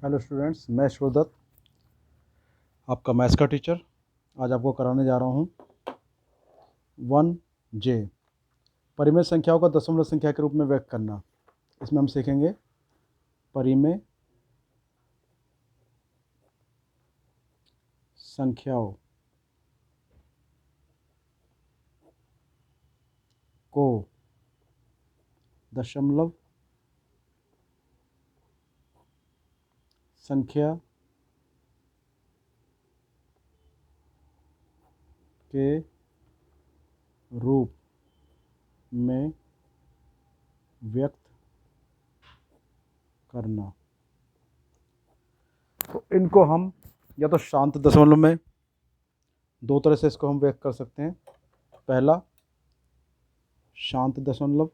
Hello students, मैं शिवदत्त, आपका maths का टीचर। आज आपको कराने जा रहा हूँ 1J, परिमेय संख्याओं का दशमलव संख्या के रूप में व्यक्त करना। इसमें हम सीखेंगे परिमेय संख्याओं को दशमलव संख्या के रूप में व्यक्त करना। तो इनको हम या तो शांत दशमलव में, दो तरह से इसको हम व्यक्त कर सकते हैं। पहला, शांत दशमलव,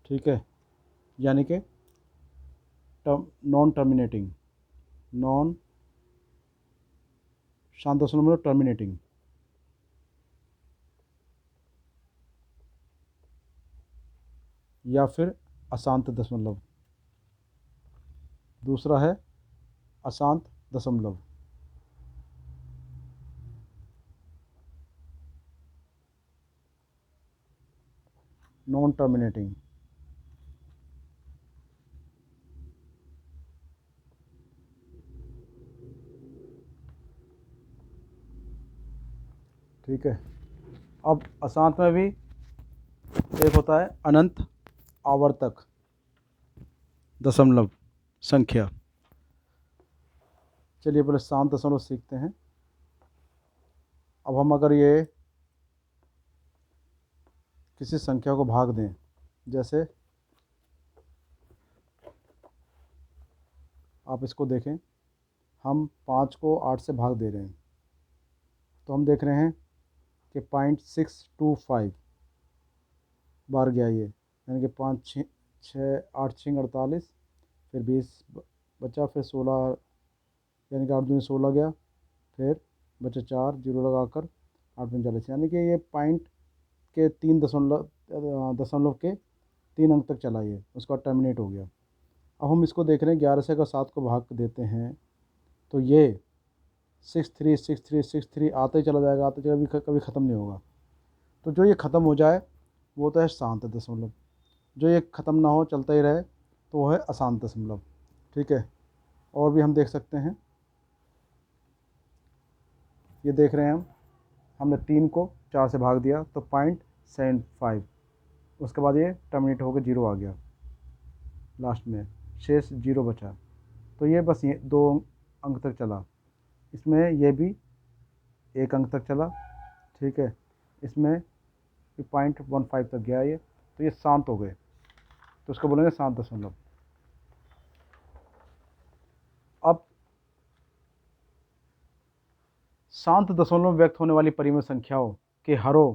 ठीक है, यानी कि नॉन टर्मिनेटिंग, नॉन शांत दशमलव मतलब टर्मिनेटिंग। या फिर अशांत दशमलव। दूसरा है अशांत दशमलव। Non terminating. ठीक है। अब अशांत में भी एक होता है अनंत आवर्तक दशमलव संख्या। चलिए पहले शांत दशमलव सीखते हैं। अब हम अगर ये किसी संख्या को भाग दें, जैसे आप इसको देखें, हम 5 को 8 से भाग दे रहे हैं, तो हम देख रहे हैं कि 0.625 बार गया ये, यानी कि 5 6 8 6 48, फिर 20 बचा, फिर 16, यानी कि 8 दूनी 16 गया, फिर बचा 4 जीरो लगाकर 8 45, यानी कि ये पॉइंट के 3 दशमलव के 3 अंक तक चला, ये उसका टर्मिनेट हो गया। अब हम इसको देख रहे हैं, 11 से अगर 7 को भाग देते हैं तो ये 63 63 63 आते ही चला जाएगा, आते चला, कभी ख़त्म नहीं होगा। तो जो ये ख़त्म हो जाए वो तो है शांत दशमलव, जो ये ख़त्म ना हो चलता ही रहे तो वो है अशांत दशमलव। ठीक है। और भी हम देख सकते हैं, ये देख रहे हैं हमने 3 को 4 से भाग दिया तो 0.75, उसके बाद ये टर्मिनेट होकर 0 आ गया, लास्ट में शेष 0 बचा। तो ये बस ये 2 अंक तक चला, इसमें ये भी 1 अंक तक चला। ठीक है। इसमें 0.15 तक गया ये, तो ये शांत हो गए, तो उसको बोलेंगे शांत दशमलव। अब शांत दशमलव में व्यक्त होने वाली परिमेय संख्याओं के हरों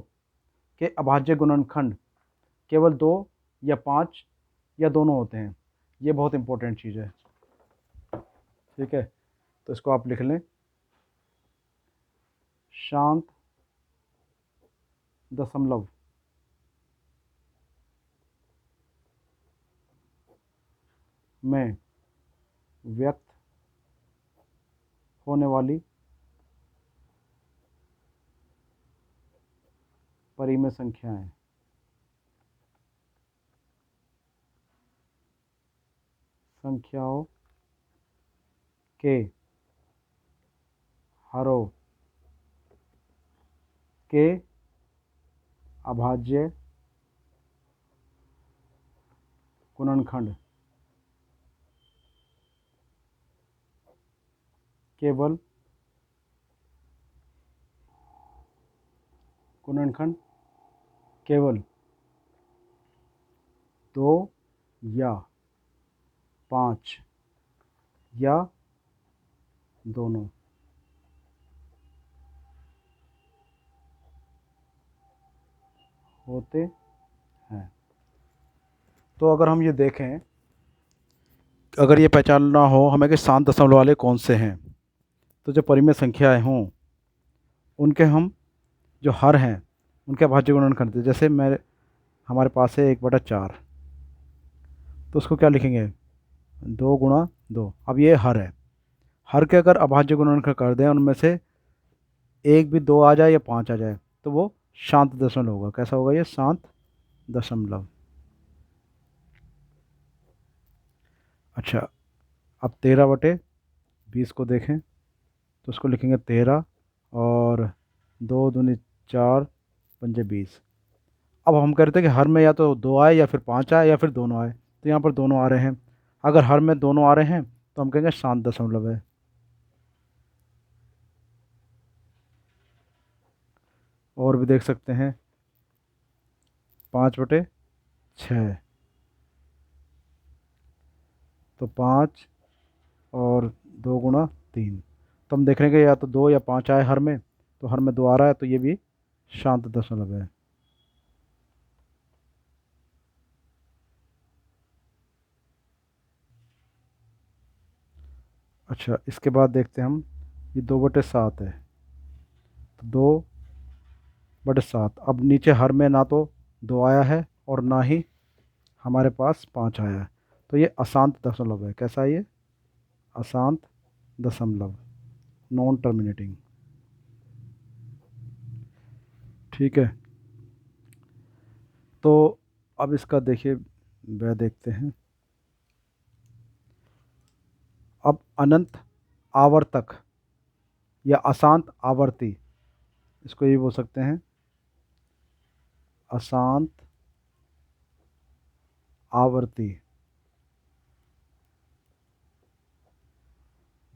के अभाज्य गुणनखंड केवल 2 या 5 या दोनों होते हैं। ये बहुत इंपॉर्टेंट चीज़ है। ठीक है, तो इसको आप लिख लें, शांत दशमलव में व्यक्त होने वाली परिमेय संख्याएं संख्याओं के हरों के अभाज्य गुणनखंड केवल केवल 2 या 5 या दोनों होते हैं। तो अगर हम ये देखें, अगर ये पहचानना हो हमें कि शांत दशमलव वाले कौन से हैं, तो जो परिमेय संख्याएं हों उनके हम जो हर हैं उनके अभाज्य गुणन करते हैं। जैसे मैं हमारे पास है 1/4, तो उसको क्या लिखेंगे, 2 × 2। अब ये हर है, हर के अगर अभाज्य गुणनखंड कर दें, उनमें से एक भी 2 आ जाए या 5 आ जाए तो वो शांत दशमलव होगा। कैसा होगा ये, शांत दशमलव। अच्छा, अब 13/20 को देखें तो उसको लिखेंगे 13, और 2 दूनी 4, पंजे 20। अब हम कहते हैं कि हर में या तो 2 आए या फिर 5 आए या फिर दोनों आए, तो यहाँ पर दोनों आ रहे हैं। अगर हर में दोनों आ रहे हैं तो हम कहेंगे शांत दशमलव है। और भी देख सकते हैं, 5/6, तो 5 और 2 × 3, तो हम देख रहे हैं कि या तो 2 या 5 आए हर में, तो हर में 2 आ रहा है, तो ये भी शांत दशमलव है। अच्छा, इसके बाद देखते हैं हम, ये 2/7 है, तो 2/7। अब नीचे हर में ना तो 2 आया है और ना ही हमारे पास 5 आया है, तो ये अशांत दशमलव है। कैसा है ये, अशांत दशमलव, नॉन टर्मिनेटिंग। ठीक है, तो अब इसका देखिए, वह देखते हैं। अब अनंत आवर्तक या अशांत आवर्ती, इसको ये बोल सकते हैं, अशांत आवर्ती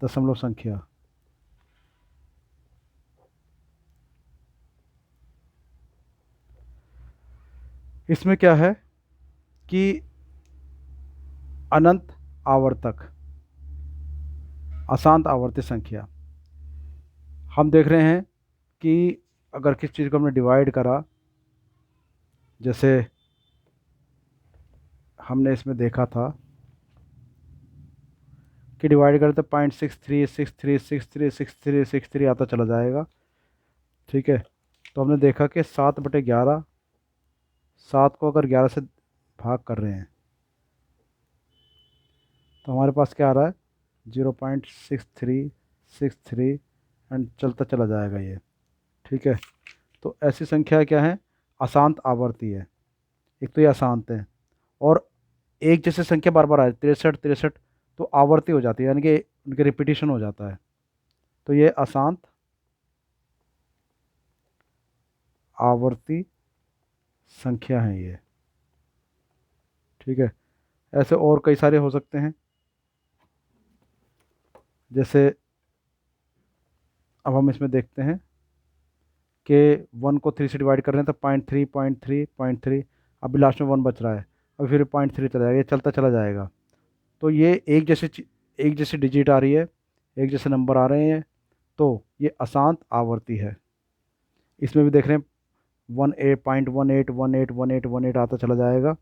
दशमलव संख्या। इसमें क्या है कि अनंत आवर्तक, अशांत आवर्ती संख्या, हम देख रहे हैं कि अगर किस चीज़ को हमने डिवाइड करा, जैसे हमने इसमें देखा था कि डिवाइड करें तो 0.6363636363 आता चला जाएगा। ठीक है, तो हमने देखा कि 7/11, 7 को अगर 11 से भाग कर रहे हैं तो हमारे पास क्या आ रहा है, 0.6363, एंड चलता चला जाएगा ये। ठीक है, तो ऐसी संख्या क्या है, अशांत आवर्ती है। एक तो ये अशांत है, और एक जैसे संख्या बार बार आ रही है, 63 63, तो आवर्ती हो जाती है, यानी कि उनके रिपीटिशन हो जाता है, तो ये अशांत आवर्ती संख्या है ये। ठीक है, ऐसे और कई सारे हो सकते हैं, जैसे अब हम इसमें देखते हैं कि 1 को 3 से डिवाइड कर रहे हैं तो 0.3 0.3 0.3, अभी लास्ट में 1 बच रहा है, अभी फिर 0.3 चला जाएगा, ये चलता चला जाएगा। तो ये एक जैसी डिजिट आ रही है, एक जैसे नंबर आ रहे हैं, तो ये अशांत आवर्ती है। इसमें भी देख रहे हैं 1.18 आता चला जाएगा।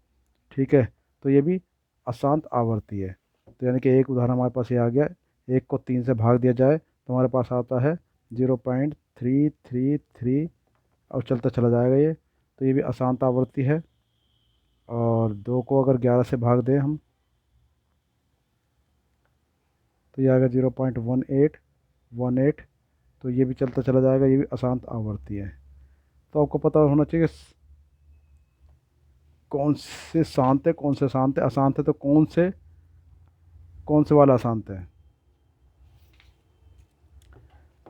ठीक है, तो ये भी अशांत आवर्ती है। तो यानी कि एक उदाहरण हमारे पास ये आ गया, 1 को 3 से भाग दिया जाए तो हमारे पास आता है 0.333, और चलता चला जाएगा ये, तो ये भी अशांत आवर्ती है। और 2 को अगर 11 से भाग दें हम, तो ये आएगा 0.1818, तो ये भी चलता चला जाएगा, ये भी अशांत आवर्ती है। तो आपको पता होना चाहिए कौन से शांत है, कौन से शांत है, अशांत है तो कौन से वाला अशांत है।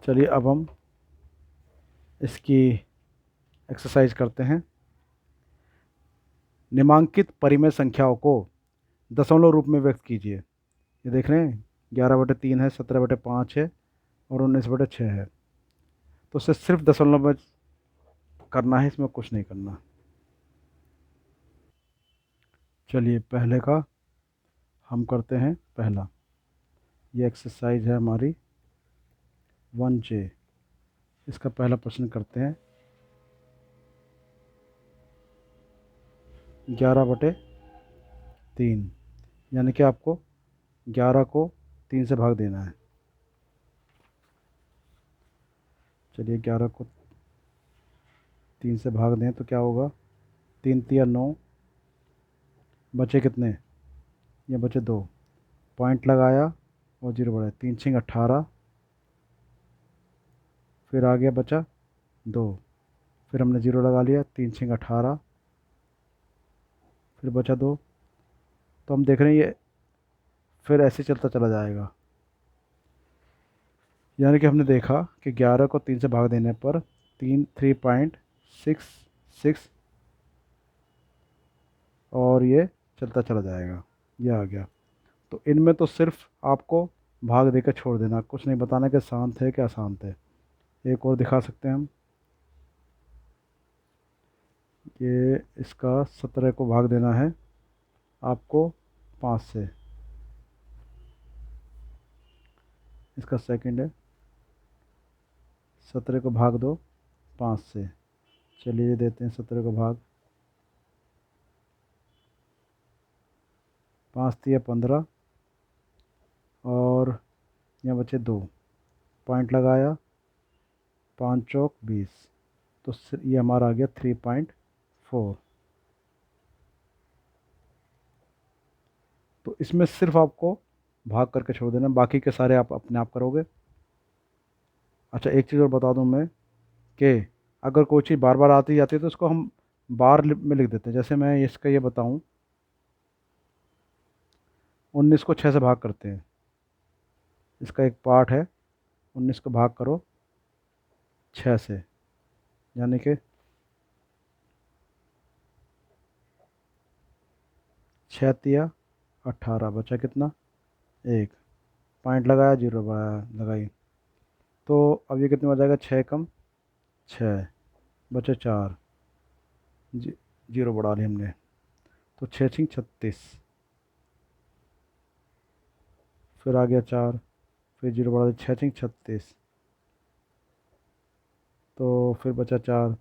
चलिए अब हम इसकी एक्सरसाइज करते हैं। निम्नांकित परिमेय संख्याओं को दशमलव रूप में व्यक्त कीजिए। ये देख रहे हैं, 11/3 है, 17/5 है, और 19/6 है, तो उसे सिर्फ दशमलव में करना है, इसमें कुछ नहीं करना। चलिए पहले का हम करते हैं, पहला ये एक्सरसाइज है हमारी 1J। इसका पहला प्रश्न करते हैं, 11/3, यानी कि आपको 11 को 3 से भाग देना है। चलिए 11 को 3 से भाग दें तो क्या होगा, तीन तिया 9, बचे कितने, ये बचे 2, पॉइंट लगाया और जीरो बढ़ाया, 3 6 18, फिर आ गया बचा 2, फिर हमने जीरो लगा लिया, 3 6 18, फिर बचा 2। तो हम देख रहे हैं ये फिर ऐसे चलता चला जाएगा। यानी कि हमने देखा कि 11 को 3 से भाग देने पर 3.66 और ये चलता चला जाएगा, ये आ गया। तो इनमें तो सिर्फ आपको भाग देकर छोड़ देना, कुछ नहीं बताना कि शांत है कि अशांत है। एक और दिखा सकते हैं हम, ये इसका 17 को भाग देना है आपको 5 से, इसका सेकंड है, 17 को भाग दो 5 से। चलिए देते हैं 17 को भाग, 5 तिया 15 और यहाँ बचे 2, पॉइंट लगाया, 5 चौक 20, तो ये हमारा आ गया 3.4। तो इसमें सिर्फ आपको भाग करके छोड़ देना, बाकी के सारे आप अपने आप करोगे। अच्छा एक चीज़ और बता दूं मैं कि अगर कोई चीज़ बार बार आती जाती है तो उसको हम बार में लिख देते हैं। जैसे मैं इसका ये बताऊं, 19 को 6 से भाग करते हैं, इसका एक पार्ट है, 19 को भाग करो 6 से, यानी कि 6 तिया 18, बचा कितना 1, पॉइंट लगाया, जीरो लगाई, तो अब ये कितने बच जाएगा, 6 कम 6, बचे 4, जीरो बढ़ा ली हमने, तो 6 6 36, फिर आ गया 4, फिर जीरो बढ़ा दिया, 6 6 36, तो फिर बचा 4,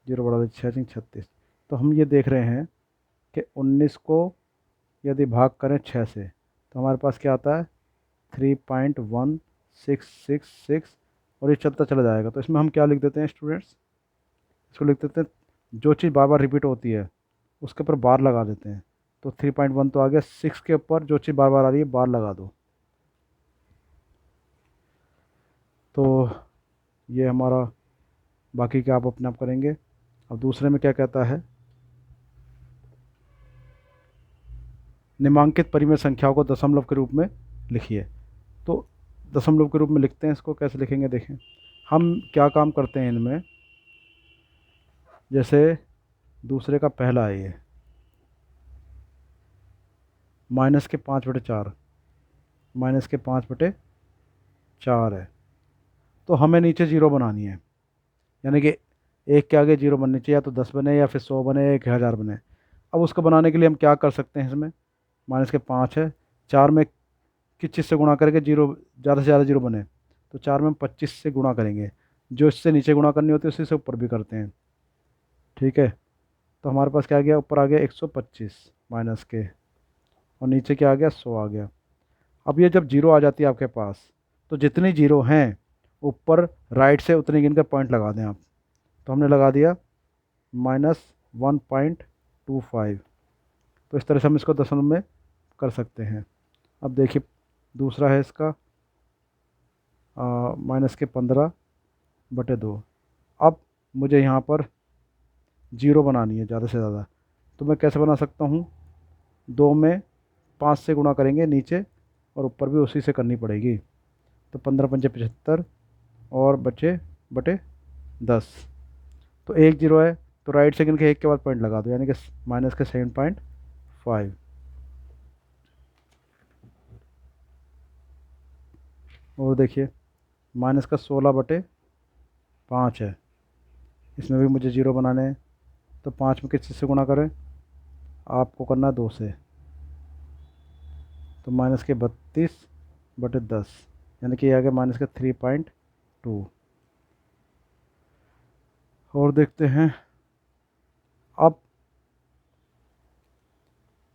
जीरो बढ़ा दिया, 6 6 36। तो हम ये देख रहे हैं कि 19 को यदि भाग करें 6 से तो हमारे पास क्या आता है, 3.1666, और ये चलता चला जाएगा। तो इसमें हम क्या लिख देते हैं स्टूडेंट्स, इसको लिख देते हैं, जो चीज़ बार बार रिपीट होती है उसके ऊपर बार लगा देते हैं। तो 3.1 तो आ गया, 6 के ऊपर जो चीज़ बार बार आ रही है बार लगा दो। तो ये हमारा, बाकी क्या आप अपने आप करेंगे। अब दूसरे में क्या कहता है, निम्नांकित परिमेय संख्याओं को दशमलव के रूप में लिखिए। तो दशमलव के रूप में लिखते हैं, इसको कैसे लिखेंगे देखें। हम क्या काम करते हैं इनमें, जैसे दूसरे का पहला है ये -5/4, -5/4 है, तो हमें नीचे जीरो बनानी है, यानी कि एक के आगे जीरो बननी चाहिए, या तो 10 बने या फिर 100 बने या 1000 बने। अब उसको बनाने के लिए हम क्या कर सकते हैं, इसमें -5 है, 4 में किस चीज़ से गुणा करके जीरो ज़्यादा से ज़्यादा जीरो बने, तो 4 में हम 25 से गुणा करेंगे, जो इससे नीचे गुणा करनी होती है उसी से ऊपर भी करते हैं, ठीक है। तो हमारे पास क्या आ गया, ऊपर आ गया 125 माइनस के, और नीचे क्या आ गया, 100 आ गया। अब ये जब जीरो आ जाती है आपके पास, तो जितनी जीरो हैं ऊपर राइट से उतने गिन कर पॉइंट लगा दें आप। तो हमने लगा दिया -1.25। तो इस तरह से हम इसको दशमलव में कर सकते हैं। अब देखिए दूसरा है इसका -15/2। अब मुझे यहाँ पर जीरो बनानी है ज़्यादा से ज़्यादा, तो मैं कैसे बना सकता हूँ, 2 में 5 से गुणा करेंगे नीचे, और ऊपर भी उसी से करनी पड़ेगी। तो 15 पंजे 75 और बचे बटे 10, तो एक जीरो है, तो राइट से गिन के एक के बाद पॉइंट लगा दो, यानी कि माइनस के 7.5। और देखिए -16/5 है, इसमें भी मुझे जीरो बनाने हैं। तो 5 में किस चीज़ से गुणा करें, आपको करना है 2 से, तो -32/10, यानी कि ये आ गया -3.2। और देखते हैं अब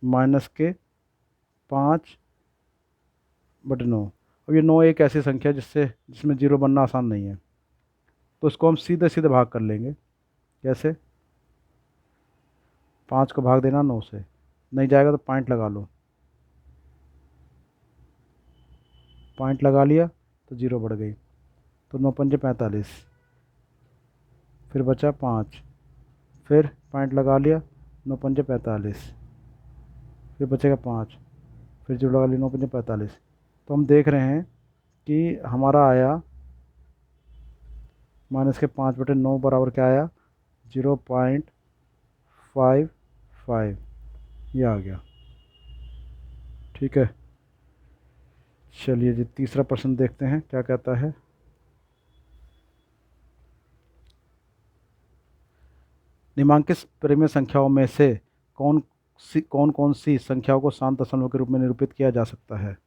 -5/9। अब ये 9 एक ऐसी संख्या जिसमें जीरो बनना आसान नहीं है, तो इसको हम सीधे सीधे भाग कर लेंगे। कैसे, 5 को भाग देना 9 से, नहीं जाएगा तो पॉइंट लगा लो, पॉइंट लगा लिया तो 0 बढ़ गई, तो 9 पंजे 45, फिर बचा 5, फिर पॉइंट लगा लिया, 9 पंजे 45, फिर बचेगा 5, फिर 0 लगा लिया, 9 पंजे 45। तो हम देख रहे हैं कि हमारा आया -5/9 बराबर क्या आया, 0.55, ये आ गया। ठीक है, चलिए जी तीसरा प्रश्न देखते हैं क्या कहता है। निम्नलिखित परिमेय संख्याओं में से कौन कौन सी संख्याओं को शांत दशमलव के रूप में निरूपित किया जा सकता है।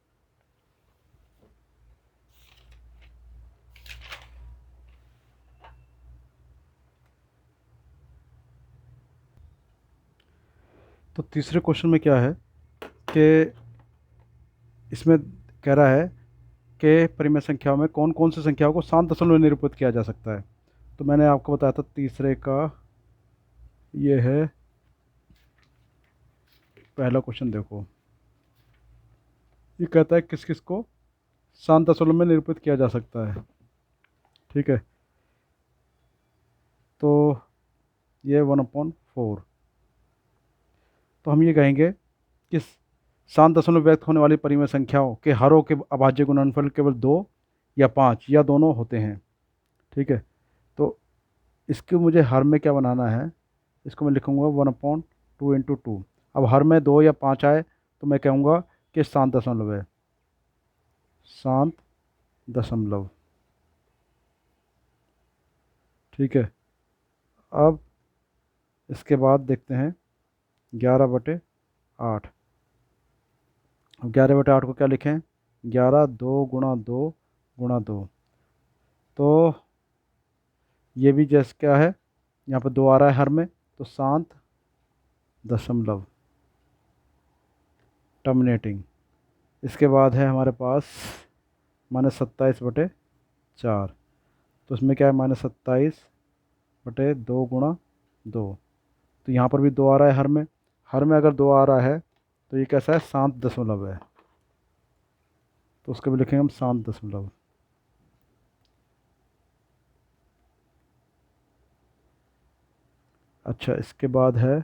तो तीसरे क्वेश्चन में क्या है कि इसमें कह रहा है कि परिमेय संख्याओं में कौन कौन सी संख्याओं को शांत दशमलव में निरूपित किया जा सकता है। तो मैंने आपको बताया था तीसरे का ये है पहला क्वेश्चन, देखो ये कहता है किस किस को शांत दशमलव में निरूपित किया जा सकता है। ठीक है, तो ये 1/4, तो हम ये कहेंगे कि शांत दशमलव व्यक्त होने वाली परिमेय संख्याओं के हरों के अभाज्य गुणनफल केवल 2 या 5 या दोनों होते हैं। ठीक है, तो इसके मुझे हर में क्या बनाना है, इसको मैं लिखूँगा 1/2 × 2। अब हर में 2 या 5 आए तो मैं कहूँगा कि शांत दशमलव है, शांत दशमलव। ठीक है, अब इसके बाद देखते हैं 11/8। अब 11/8 को क्या लिखें, 11 2 × 2 × 2। तो ये भी जैसे क्या है, यहाँ पर 2 आ रहा है हर में, तो शांत दशमलव, टर्मिनेटिंग। इसके बाद है हमारे पास -27/4। तो इसमें क्या है, -27/2 × 2। तो यहाँ पर भी 2 आ रहा है हर में अगर 2 आ रहा है तो ये कैसा है, शांत दशमलव है, तो उसको भी लिखेंगे हम शांत दशमलव। अच्छा, इसके बाद है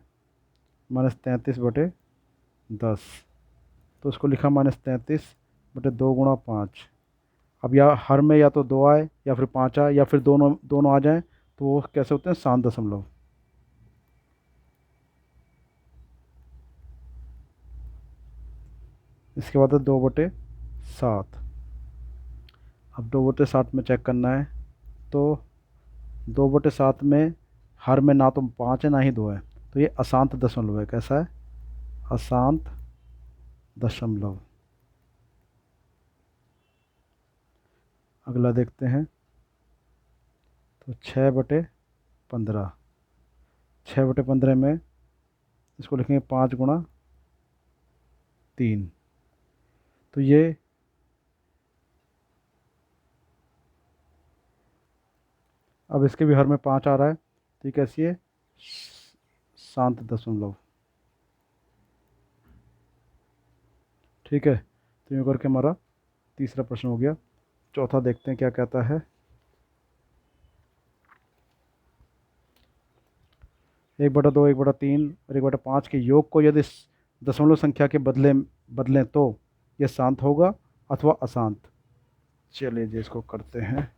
-33/10। तो उसको लिखा -33/2 × 5। अब या हर में या तो 2 आए या फिर 5 आए या फिर दोनों दोनों आ जाएं, तो वो कैसे होते हैं, शांत दशमलव। इसके बाद है 2/7। अब 2/7 में चेक करना है, तो 2/7 में हर में ना तो 5 है ना ही 2 है, तो ये अशांत दशमलव है। कैसा है, अशांत दशमलव। अगला देखते हैं, तो 6/15। 6/15 में इसको लिखेंगे 5 × 3। तो ये अब इसके भी हर में 5 आ रहा है, तो ये कैसी है, शांत दशमलव। ठीक है, तो यूँ करके हमारा तीसरा प्रश्न हो गया। चौथा देखते हैं क्या कहता है। 1/2, 1/3 और 1/5 के योग को यदि दशमलव संख्या के बदले बदलें तो यह शांत होगा अथवा अशांत। चलिए जी इसको करते हैं।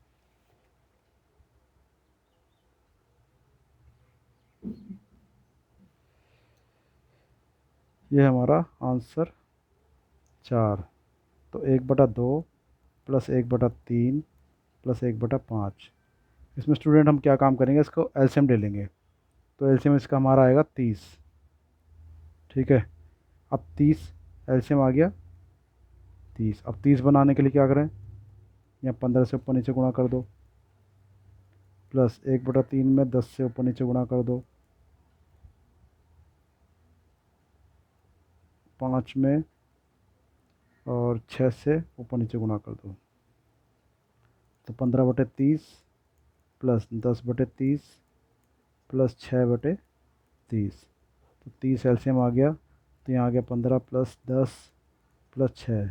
ये हमारा आंसर 4। तो 1/2 + 1/3 + 1/5। इसमें स्टूडेंट हम क्या काम करेंगे, इसको एलसीएम ले लेंगे। तो एलसीएम इसका हमारा आएगा 30। ठीक है, अब 30 एलसीएम आ गया 30। अब 30 बनाने के लिए क्या करें, या 15 से ऊपर नीचे गुणा कर दो, प्लस 1/3 में 10 से ऊपर नीचे गुणा कर दो, 5 में और 6 से ऊपर नीचे गुणा कर दो। तो 15/30 + 10/30 + 6/30। तो 30 एलसीएम आ गया, तो यहाँ आ गया 15 + 10 + 6,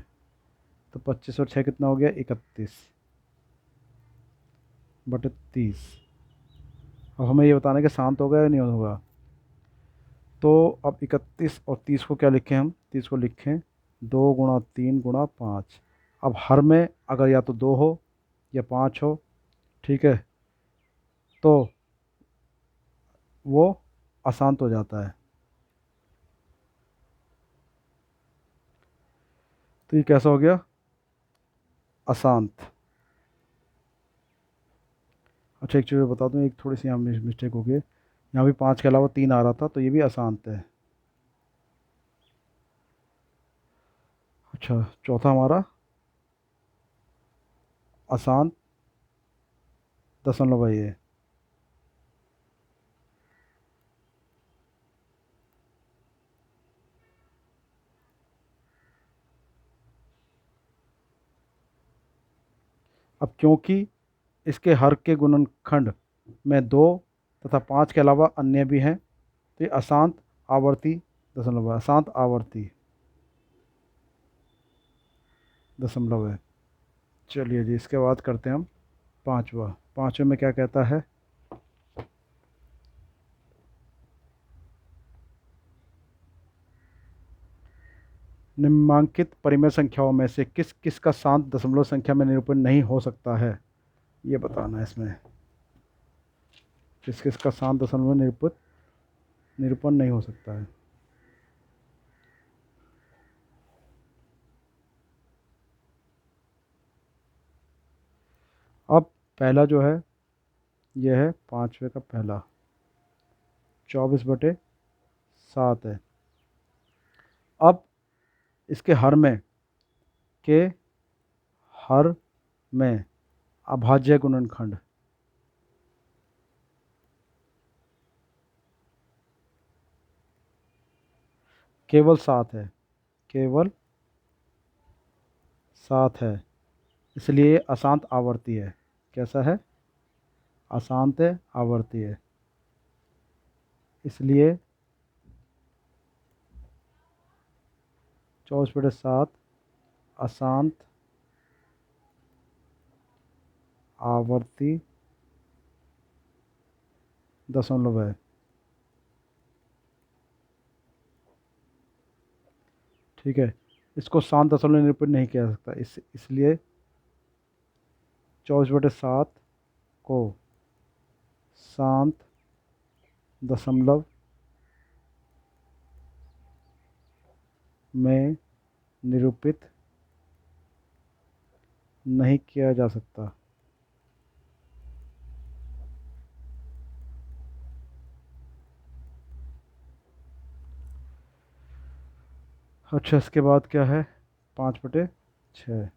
तो 25 और 6 कितना हो गया, 31/30। अब हमें ये बताना है कि शांत होगा या नहीं होगा। तो अब 31 और 30 को क्या लिखें हम, 30 को लिखें 2 × 3 × 5। अब हर में अगर या तो 2 हो या 5 हो, ठीक है, तो वो अशांत हो जाता है। तो ये कैसा हो गया, अशांत। अच्छा एक चीज़ बता दूँ, एक थोड़ी सी यहाँ मिस्टेक हो गई, यहाँ भी 5 के अलावा 3 आ रहा था, तो ये भी अशांत है। अच्छा चौथा हमारा अशांत दशमलव है ये। अब क्योंकि इसके हर के गुणनखंड में 2 तथा 5 के अलावा अन्य भी हैं, तो ये अशांत आवर्ती दशमलव है, अशांत आवर्ती दशमलव है। चलिए जी, इसके बाद करते हैं हम पांचवा। पांचवे में क्या कहता है, निम्नांकित परिमेय संख्याओं में से किस किस का शांत दशमलव संख्या में निरूपण नहीं हो सकता है, ये बताना है इसमें। किस किस का शांत दशमलव में निरूपण नहीं हो सकता है। अब पहला जो है, यह है पांचवे का पहला, 24/7 है। अब इसके के हर में अभाज्य गुणनखंड केवल 7 है, केवल 7 है, इसलिए अशांत आवर्ती है। कैसा है, अशांत है, आवर्ती है, इसलिए 24/7 अशांत आवर्ती दशमलव है। ठीक है, इसको शांत दशमलव में निरूपित नहीं किया जा सकता, इसलिए 24/7 को शांत दशमलव में निरूपित नहीं किया जा सकता। अच्छा इसके बाद क्या है, 5/6।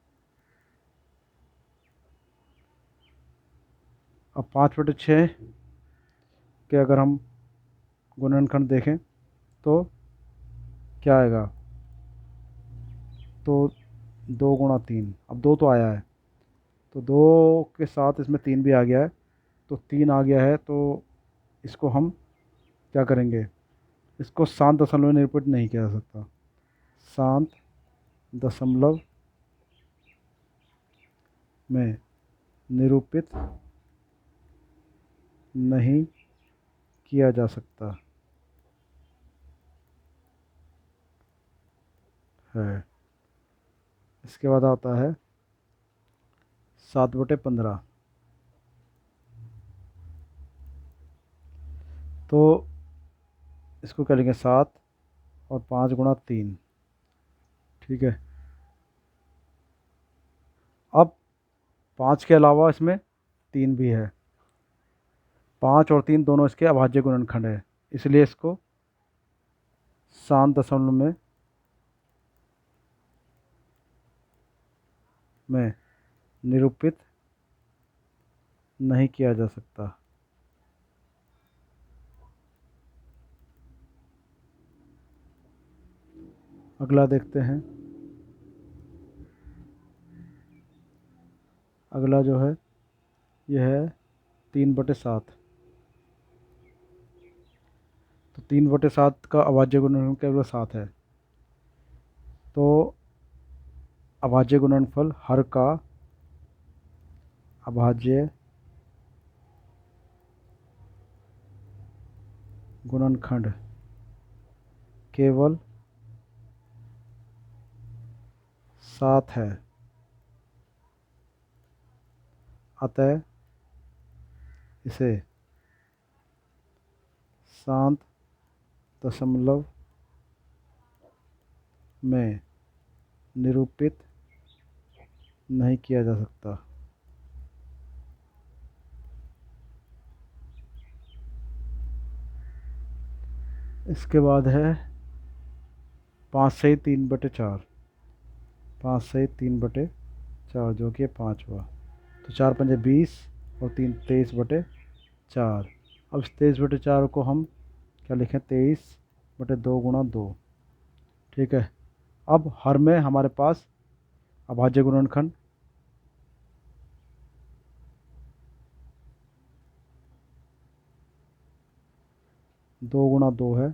अब 5/6 के अगर हम गुणनखंड देखें तो क्या आएगा, तो 2 × 3, अब 2 तो आया है, तो 2 के साथ इसमें 3 भी आ गया है, तो 3 आ गया है, तो इसको हम क्या करेंगे, इसको शांत दशमलव में निरूपित नहीं किया जा सकता। शांत दशमलव में निरूपित नहीं किया जा सकता है। इसके बाद आता है 7/15। तो इसको क्या लिखें, 7 और 5 × 3। ठीक है, अब 5 के अलावा इसमें 3 भी है, 5 और 3 दोनों इसके अभाज्य गुणनखंड है, इसलिए इसको शांत दशमलव में निरूपित नहीं किया जा सकता। अगला देखते हैं, अगला जो है यह है 3/7। तो 3/7 का अभाज्य गुणनफल केवल 7 है, तो अभाज्य गुणनफल हर का अभाज्य गुणनखंड केवल 7 है, अतः इसे शांत दशमलव में निरूपित नहीं किया जा सकता। इसके बाद है 5/3/4, 5/3/4 जो कि 5वां। तो 4×5 = 20 और 3 23/4। अब इस 23/4 को हम क्या लिखें, 23/2 × 2। ठीक है। अब हर में हमारे पास अभाज्य गुणनखंड 2 × 2 है,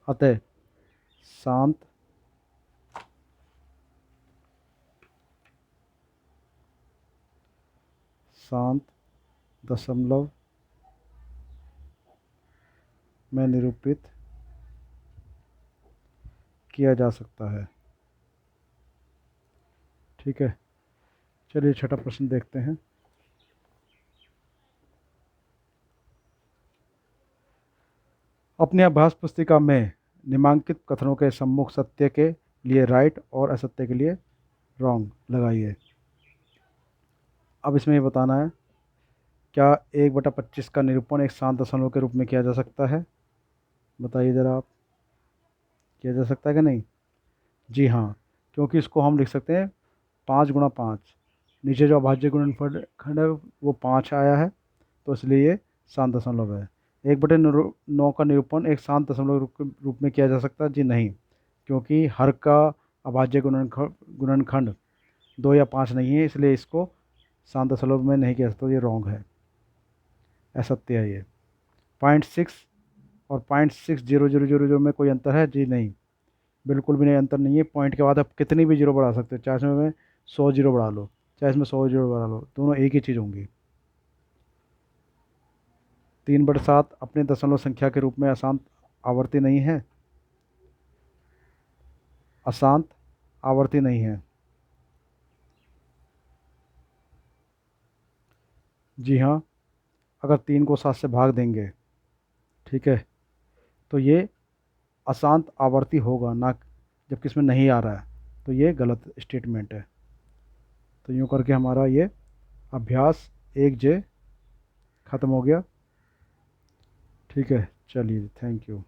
अतः शांत दशमलव में निरूपित किया जा सकता है। ठीक है, चलिए छठा प्रश्न देखते हैं। अपनी अभ्यास पुस्तिका में निम्नांकित कथनों के सम्मुख सत्य के लिए राइट और असत्य के लिए रॉन्ग लगाइए। अब इसमें ये बताना है, क्या 1/25 का निरूपण एक शांत दशमलव के रूप में किया जा सकता है? बताइए ज़रा आप, किया जा सकता है कि नहीं? जी हाँ, क्योंकि इसको हम लिख सकते हैं 5 × 5। नीचे जो अभाज्य गुणनफल खंड है वो 5 आया है, तो इसलिए ये शांत दशमलव है। 1/9 का निरूपण एक शांत दशमलव के रूप में किया जा सकता है? जी नहीं, क्योंकि हर का अभाज्य गुणनखंड 2 या 5 नहीं है, इसलिए इसको शांत दशमलव में नहीं किया सकता, ये रॉन्ग है, असत्य है ये। 0.6 और 0.60000 में कोई अंतर है? जी नहीं, बिल्कुल भी नहीं, अंतर नहीं है। पॉइंट के बाद आप कितनी भी जीरो बढ़ा सकते हो, चाहे इसमें 100 जीरो बढ़ा लो, चाहे इसमें 100 जीरो बढ़ा लो, दोनों एक ही चीज़ होंगी। 3/7 अपने दशमलव संख्या के रूप में अशांत आवर्ती नहीं है, अशांत आवर्ती नहीं है। जी हाँ, अगर 3 को 7 से भाग देंगे, ठीक है, तो ये अशांत आवर्ती होगा ना, जबकि इसमें नहीं आ रहा है, तो ये गलत स्टेटमेंट है। तो यूँ करके हमारा ये अभ्यास 1J ख़त्म हो गया। ठीक है, चलिए, थैंक यू।